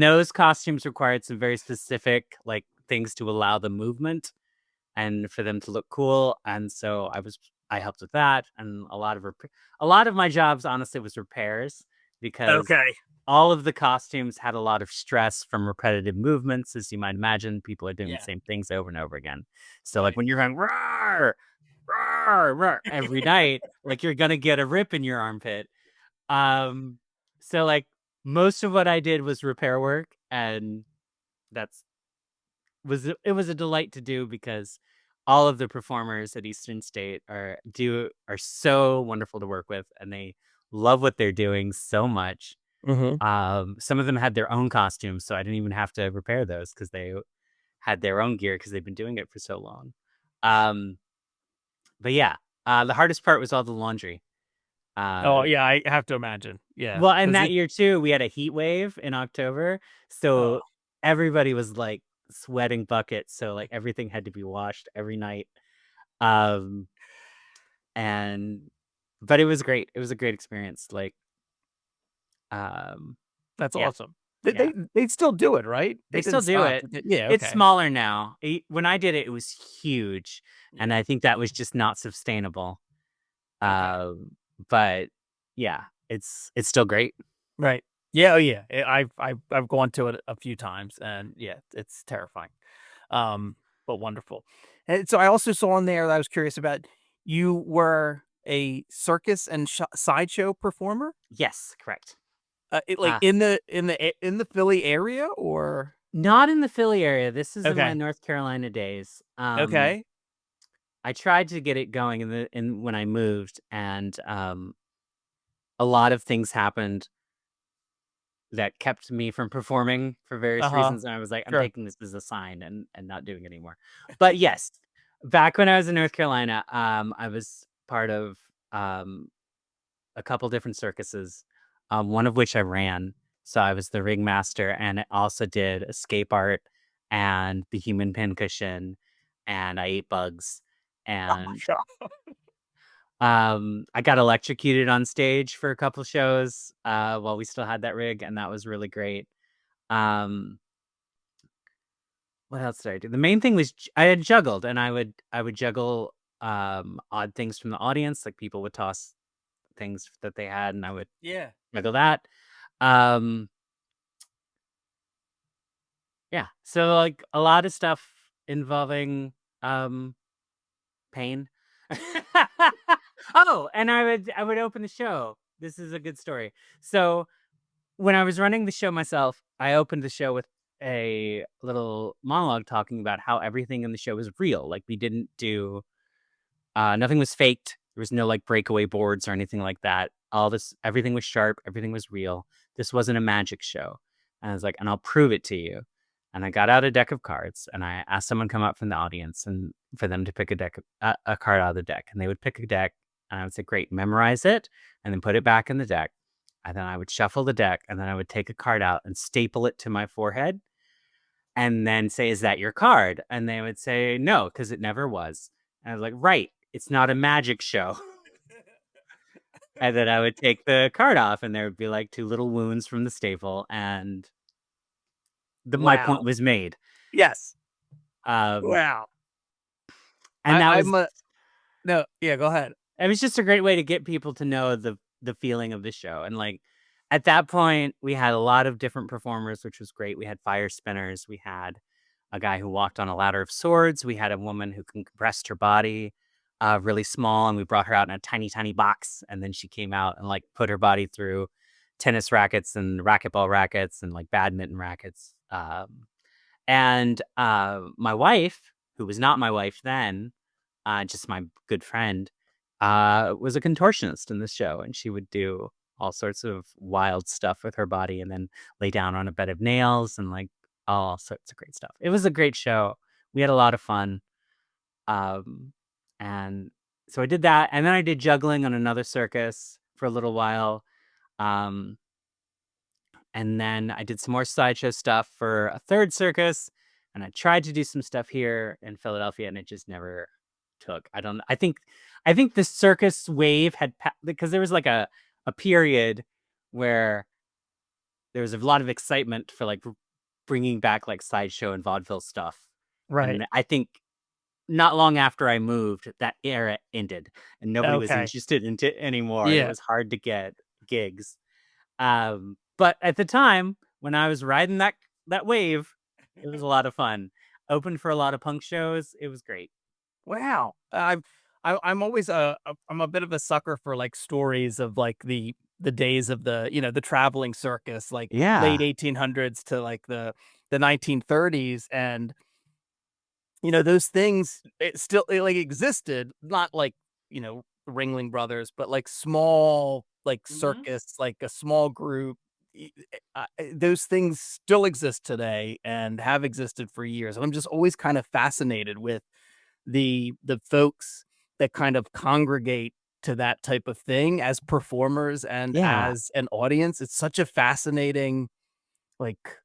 those costumes required some very specific like things to allow the movement and for them to look cool. And so I helped with that. And a lot of my jobs, honestly, was repairs because all of the costumes had a lot of stress from repetitive movements. As you might imagine, people are doing the same things over and over again. So like when you're going roar, roar, roar every night, like you're gonna get a rip in your armpit. So like most of what I did was repair work, and it was a delight to do because all of the performers at Eastern State are so wonderful to work with, and they love what they're doing so much. Some of them had their own costumes, so I didn't even have to repair those because they had their own gear because they've been doing it for so long. But yeah, the hardest part was all the laundry. Oh yeah, I have to imagine. Yeah, Well, and 'cause that year too, we had a heat wave in October, oh, so everybody was like sweating buckets. So like everything had to be washed every night. Um, and but it was great. It was a great experience. Like, um, that's yeah, awesome. They, yeah. they still do it, right? They They still didn't do stop. it. Yeah, It's okay. smaller now. When I did it, it was huge, Yeah. and I think that was just not sustainable. Okay. But yeah, it's still great. Right. Yeah. Oh yeah. I've gone to it a few times, and yeah, it's terrifying. Um, but wonderful. And so I also saw on there that I was curious about. You were a circus and sideshow performer. Yes, correct. Like Uh, in the Philly area, or Not in the Philly area. This is in my okay, North Carolina days. okay, I tried to get it going in when I moved, and a lot of things happened that kept me from performing for various uh-huh, reasons. And I was like, I'm sure, taking this as a sign and not doing it anymore. But yes, back when I was in North Carolina, I was part of um, a couple different circuses, one of which I ran. So I was the ringmaster, and I also did escape art and the human pincushion, and I ate bugs. oh my And god, I got electrocuted on stage for a couple shows while we still had that rig, and that was really great. Um, what else did I do? The main thing was I had juggled, and I would juggle odd things from the audience, like people would toss things that they had, and I would yeah, juggle that. Um, yeah, so like a lot of stuff involving um pain. Oh, and I would open the show. This is a good story. So when I was running the show myself, I opened the show with a little monologue talking about how everything in the show was real. Like we didn't do nothing was faked. There was no like breakaway boards or anything like that. Everything was sharp. Everything was real. This wasn't a magic show. And I was like, and I'll prove it to you. And I got out a deck of cards, and I asked someone to come up from the audience and for them to pick a card out of the deck. And they would pick a deck, and I would say, great, memorize it, and then put it back in the deck. And then I would shuffle the deck, and then I would take a card out and staple it to my forehead, and then say, is that your card? And they would say, no, because it never was. And I was like, right, it's not a magic show. And then I would take the card off, and there would be like two little wounds from the staple, and my point wow, was made. yes, Um, wow. and that was I'm a no, yeah, go ahead. it was just a great way to get people to know the feeling of the show. And like at that point, we had a lot of different performers, which was great. We had fire spinners, we had a guy who walked on a ladder of swords, we had a woman who compressed her body really small, and we brought her out in a tiny, tiny box, and then she came out and like put her body through tennis rackets and racquetball rackets and like badminton rackets. And my wife, who was not my wife then, just my good friend, was a contortionist in this show, and she would do all sorts of wild stuff with her body, and then lay down on a bed of nails and like all sorts of great stuff. It was a great show. We had a lot of fun. Um, and so I did that, and then I did juggling on another circus for a little while. Um, and then I did some more sideshow stuff for a third circus, and I tried to do some stuff here in Philadelphia, and it just never took. I don't. I think the circus wave had because there was like a period where there was a lot of excitement for like bringing back like sideshow and vaudeville stuff, Right. and I think not long after I moved, that era ended, and nobody was Okay. interested in it anymore, and it Yeah. was hard to get gigs. But at the time when I was riding that wave, it was a lot of fun. Opened for a lot of punk shows. It was great. Wow. I'm always I'm a bit of a sucker for like stories of like the days of the the traveling circus, like late Yeah. 1800s to like the 1930s, and those things it like existed, not like Ringling Brothers, but like small like Mhm. circus, like a small group. Those things still exist today and have existed for years. I'm just always kind of fascinated with the folks that kind of congregate to that type of thing as performers and Yeah. as an audience. It's such a fascinating, like,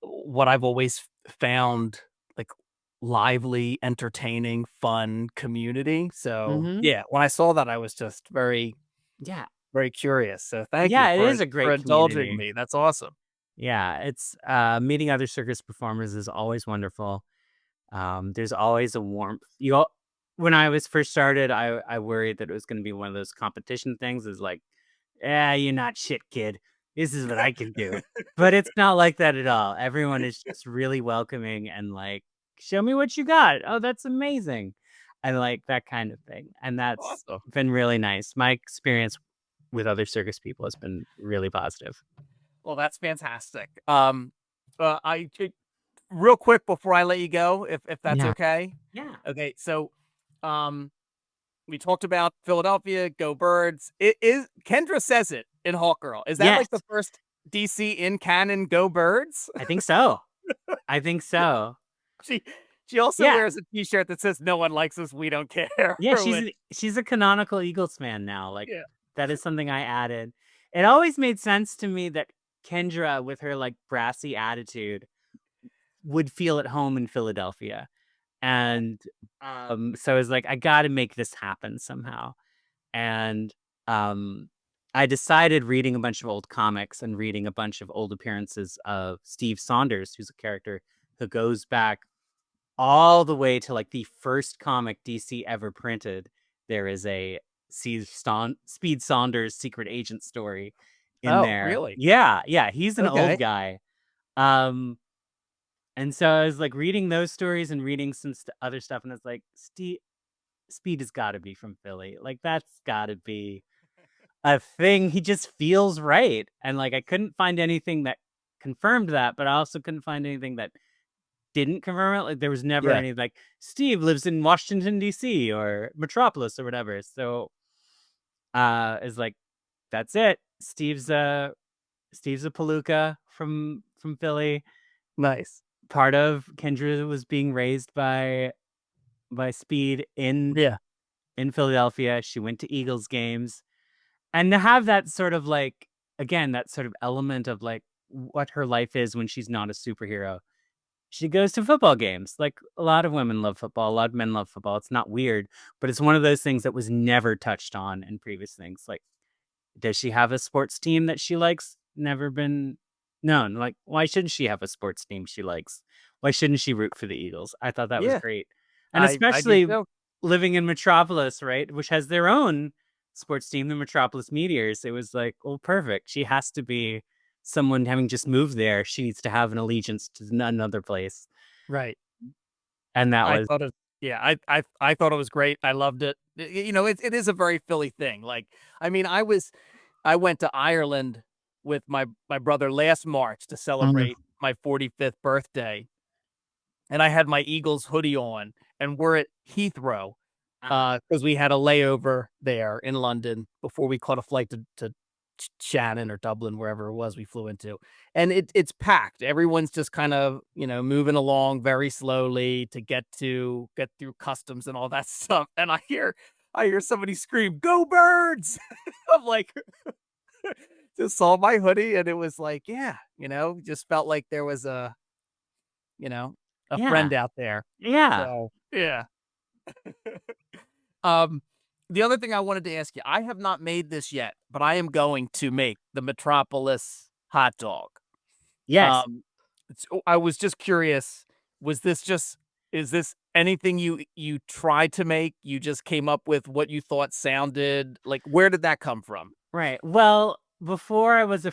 what I've always found, like, lively, entertaining, fun community. So, Hmm. yeah, when I saw that, I was just very, Yeah. very curious. So thank you Yeah, it is a for great indulging community. me. That's awesome. Yeah, it's meeting other circus performers is always wonderful. There's always a warmth. When I was first started, I worried that it was going to be one of those competition things. Is like, you're not shit, kid. This is what I can do. But it's not like that at all. Everyone is just really welcoming and like, show me what you got. Oh, that's amazing. I like that kind of thing, and that's Awesome. been really nice. My experience with other circus people has been really positive. Well, that's fantastic. Real quick before I let you go, if that's Yeah. okay. Yeah. Okay, so, um, we talked about Philadelphia, go Birds. It is Kendra says it in Hawkgirl. Is that Yes, like the first DC in canon go Birds? I think so. I think so. She she also Yeah. wears a T-shirt that says "No one likes us, we don't care." Yeah, or what? she's a canonical Eagles fan now. Like Yeah. that is something I added. It always made sense to me that Kendra, with her like brassy attitude, would feel at home in Philadelphia. And so I was like, I gotta make this happen somehow. And I decided, reading a bunch of old comics and reading a bunch of old appearances of Steve Saunders, who's a character who goes back all the way to like the first comic DC ever printed. There is a Speed Saunders secret agent story in Oh, there. really? Yeah, yeah, he's an old Okay. guy. Um, and so I was like reading those stories and reading some other stuff, and it's like Speed has got to be from Philly. Like that's got to be a thing. He just feels right, and like I couldn't find anything that confirmed that, but I also couldn't find anything that didn't confirm it. Like there was never Yeah. any like Steve lives in Washington D.C. or Metropolis or whatever. So is like that's it. Steve's a Palooka from Philly. Nice. Part of Kendra was being raised by Speed Yeah. in Philadelphia. She went to Eagles games, and to have that sort of like, again, that sort of element of like what her life is when she's not a superhero. She goes to football games. Like a lot of women love football, a lot of men love football. It's not weird, but it's one of those things that was never touched on in previous things. Like, does she have a sports team that she likes? Never been known. Like, why shouldn't she have a sports team she likes? Why shouldn't she root for the Eagles? I thought that was Yeah. great. And I do especially too. living in Metropolis, right? Which has their own sports team, the Metropolis Meteors. It was like, oh, perfect. She has to be someone having just moved there. She needs to have an allegiance to another place. Right. And that I was, thought it yeah, I thought it was great. I loved it. It is a very Philly thing. Like, I mean, I went to Ireland with my brother last March to Mhm. celebrate my 45th birthday, and I had my Eagles hoodie on, and we're at Heathrow, because we had a layover there in London before we caught a flight to Shannon or Dublin, wherever it was we flew into, and it's packed. Everyone's just kind of, moving along very slowly to get through customs and all that stuff, and I hear somebody scream, "Go Birds!" I'm like, just saw my hoodie, and it was like, yeah, just felt like there was you know, a yeah, friend out there. yeah. So, yeah. Um, the other thing I wanted to ask you, I have not made this yet, but I am going to make the Metropolis hot dog. Yes. Um, so I was just curious, was this just is this anything you tried to make? You just came up with what you thought sounded like, where did that come from? Right. Well, before I was a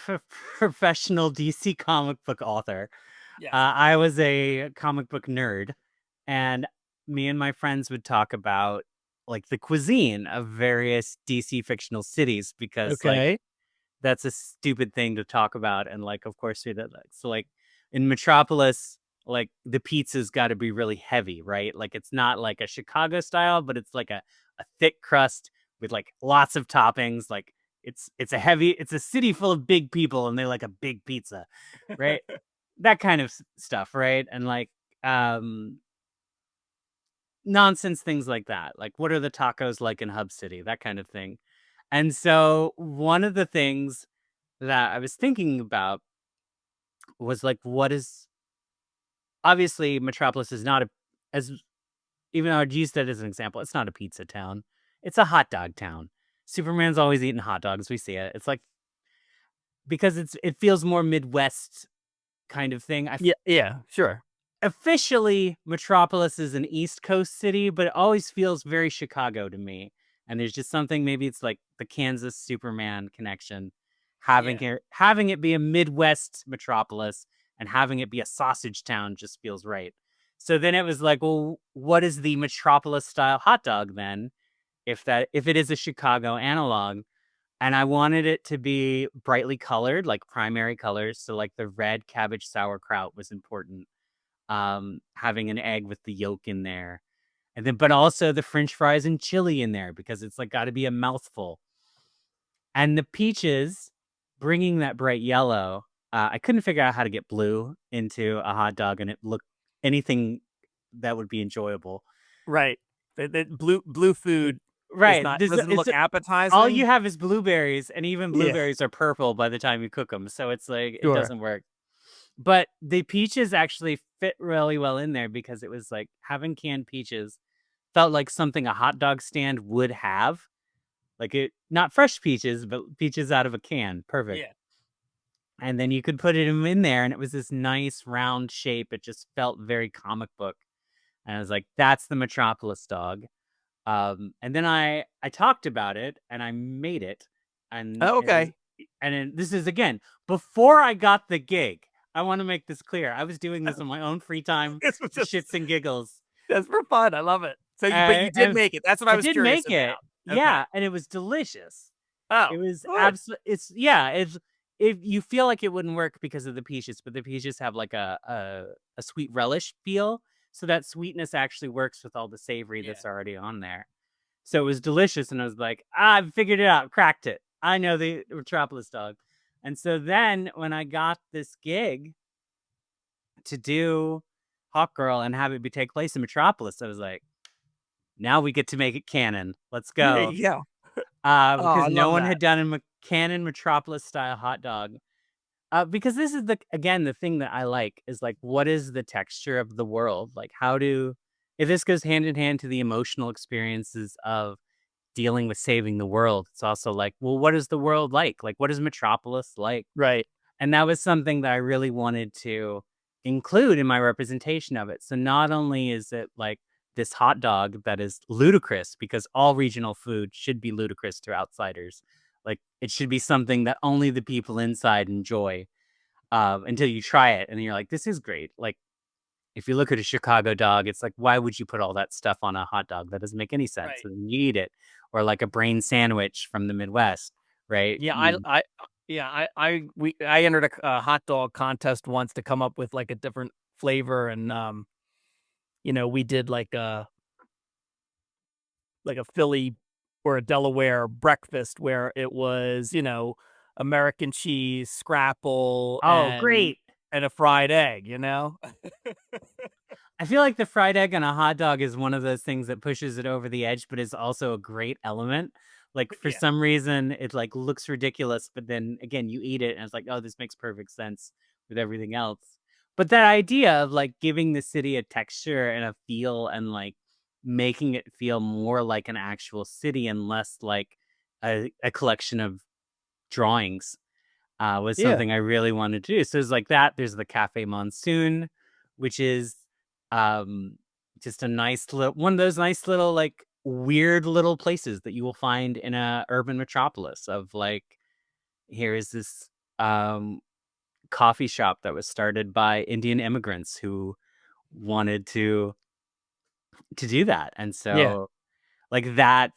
professional DC comic book author, Yes. I was a comic book nerd, and me and my friends would talk about like the cuisine of various DC fictional cities because like Okay. that's a stupid thing to talk about. And like, of course, we did that. So like in Metropolis, like the pizza's got to be really heavy, right? Like it's not like a Chicago style, but it's like a thick crust with like lots of toppings. Like it's a city full of big people and they like a big pizza, right? That kind of stuff, right? And like, um, nonsense things like that. Like, what are the tacos like in Hub City? That kind of thing. And so one of the things that I was thinking about was like, what is obviously Metropolis is not as even though I'd use that as an example, it's not a pizza town. It's a hot dog town. Superman's always eating hot dogs. We see it. It's like because it feels more Midwest kind of thing. Yeah, sure. Officially, Metropolis is an East Coast city, but it always feels very Chicago to me. And there's just something, maybe it's like the Kansas Superman connection, having it be a Midwest metropolis and having it be a sausage town just feels right. So then it was like, well, what is the Metropolis style hot dog then? If it is a Chicago analog. And I wanted it to be brightly colored, like primary colors. So like the red cabbage sauerkraut was important. Having an egg with the yolk in there. And then, but also the French fries and chili in there because it's like got to be a mouthful. And the peaches, bringing that bright yellow. I couldn't figure out how to get blue into a hot dog and it looked anything that would be enjoyable. Right. The blue food. Right. Doesn't look appetizing. All you have is blueberries, and even blueberries are purple by the time you cook them. So it's like, it doesn't work. But the peaches actually fit really well in there because it was like having canned peaches felt like something a hot dog stand would have. Like not fresh peaches, but peaches out of a can. Perfect. Yeah. And then you could put it in there and it was this nice round shape. It just felt very comic book. And I was like, that's the Metropolis dog. And then I talked about it and I made it. And okay. This is again, before I got the gig. I want to make this clear. I was doing this on my own free time, for shits and giggles. That's for fun. I love it. So, but you did make it. That's what I was curious about. I did make it. Okay. Yeah, and it was delicious. Oh, it was absolutely. If you feel like it wouldn't work because of the peaches, but the peaches have like a sweet relish feel, so that sweetness actually works with all the savory that's already on there. So it was delicious, and I was like, I figured it out, cracked it. I know the Metropolis dog. And so then when I got this gig to do Hawkgirl and have it take place in Metropolis, I was like, now we get to make it canon. Let's go. There you go. Because no one had done a canon Metropolis style hot dog. Because this is the thing that I like is like, what is the texture of the world? Like if this goes hand in hand to the emotional experiences of dealing with saving the world, it's also like, well, what is the world like? Like, what is Metropolis like? Right. And that was something that I really wanted to include in my representation of it. So not only is it like this hot dog that is ludicrous, because all regional food should be ludicrous to outsiders. Like, it should be something that only the people inside enjoy until you try it. And you're like, this is great. Like, if you look at a Chicago dog, it's like, why would you put all that stuff on a hot dog? That doesn't make any sense. Right. And you eat it. Or like a brain sandwich from the Midwest, right? Yeah, I entered a hot dog contest once to come up with like a different flavor, and we did like a Philly or a Delaware breakfast where it was American cheese, scrapple, great, and a fried egg. I feel like the fried egg on a hot dog is one of those things that pushes it over the edge, but is also a great element. Like, for some reason, it like looks ridiculous, but then again, you eat it and it's like, oh, this makes perfect sense with everything else. But that idea of like giving the city a texture and a feel and like making it feel more like an actual city and less like a collection of drawings was something I really wanted to do. So it's like that. There's the Cafe Monsoon, which is just a nice little one of those nice little like weird little places that you will find in a urban metropolis of like, here is this coffee shop that was started by Indian immigrants who wanted to do that. And so like that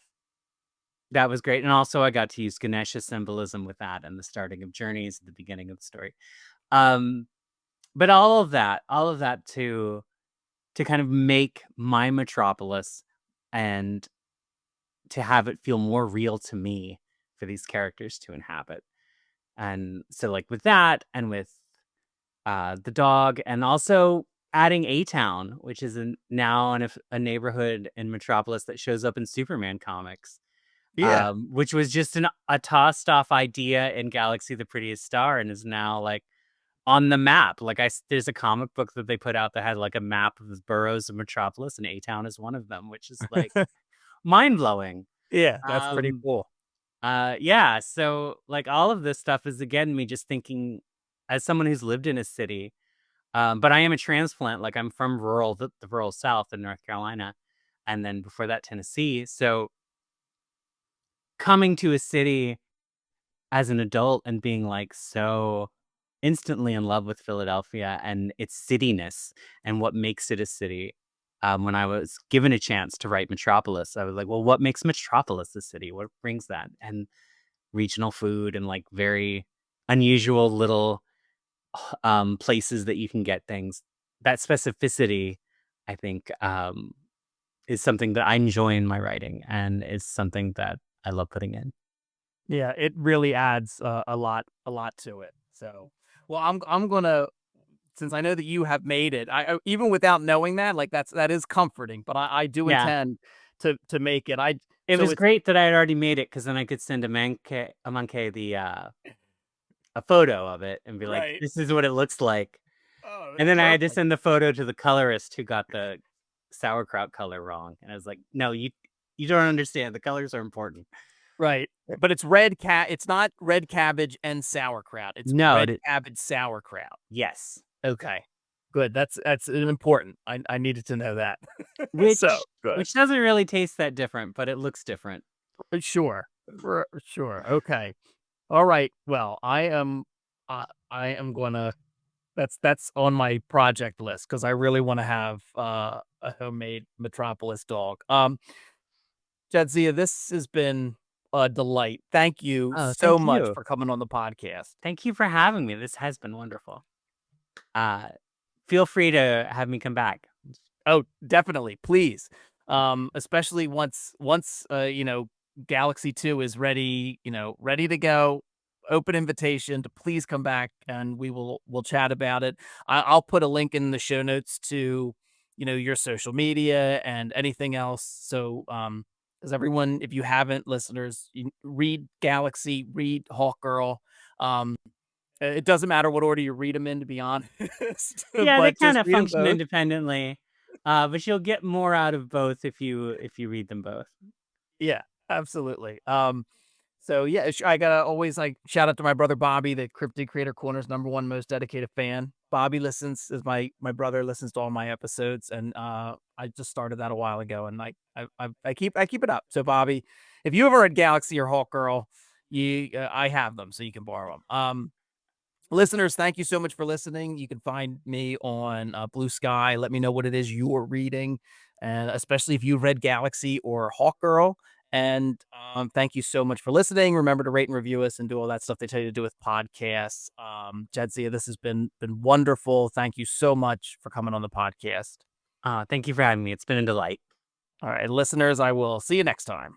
was great. And also I got to use Ganesha symbolism with that and the starting of journeys at the beginning of the story. But all of that to kind of make my Metropolis and to have it feel more real to me for these characters to inhabit. And so like with that and with the dog, and also adding A-Town, which is now in a neighborhood in Metropolis that shows up in Superman comics. Yeah. Which was just a tossed off idea in Galaxy the Prettiest Star and is now like on the map. Like there's a comic book that they put out that had like a map of the boroughs of Metropolis, and A-Town is one of them, which is like mind blowing. Yeah, that's pretty cool. Yeah, so like all of this stuff is again me just thinking as someone who's lived in a city, but I am a transplant. Like I'm from the rural South in North Carolina, and then before that Tennessee. So coming to a city as an adult and being like so instantly in love with Philadelphia and its cityness and what makes it a city. When I was given a chance to write Metropolis, I was like, well, what makes Metropolis a city? What brings that? And regional food and like very unusual little places that you can get things. That specificity, I think, is something that I enjoy in my writing and is something that I love putting in. Yeah, it really adds a lot to it. So, well, I'm gonna, since I know that you have made it, I even without knowing that, like that is comforting. But I do Yeah. intend to make it. It was great that I had already made it because then I could send Amancay the a photo of it and be like, Right. this is what it looks like. Oh, And then I had to perfect. send the photo to the colorist who got the sauerkraut color wrong. And I was like, no, you don't understand. The colors are important. Right. But it's it's not red cabbage and sauerkraut. It's red cabbage sauerkraut. Yes. Okay. Good. That's important. I needed to know that. Which good. Which doesn't really taste that different, but it looks different. Sure. For sure. Okay. All right. Well, I am gonna, that's on my project list because I really want to have a homemade Metropolis dog. Jadzia, this has been a delight. Thank you Oh, so thank much you. for coming on the podcast. Thank you for having me. This has been wonderful. Feel free to have me come back. Oh, definitely. Please. Especially once Galaxy 2 is ready, ready to go. Open invitation to please come back and we'll chat about it. I'll put a link in the show notes to, your social media and anything else. So, because everyone, if you haven't, listeners, read Galaxy, read Hawkgirl. It doesn't matter what order you read them in, to be honest. Yeah, they but kind just of read 'em function both. independently, but you'll get more out of both if you read them both. Yeah, absolutely. So yeah, I gotta always like shout out to my brother Bobby, the Cryptid Creator Corner's #1 most dedicated fan. Bobby listens, is my brother listens to all my episodes, and I just started that a while ago, and like I keep it up. So Bobby, if you ever read Galaxy or Hawkgirl, I have them, so you can borrow them. Listeners, thank you so much for listening. You can find me on Blue Sky. Let me know what it is you're reading, and especially if you've read Galaxy or Hawkgirl. And thank you so much for listening. Remember to rate and review us and do all that stuff they tell you to do with podcasts. Jadzia, this has been wonderful. Thank you so much for coming on the podcast. Thank you for having me. It's been a delight. All right, listeners, I will see you next time.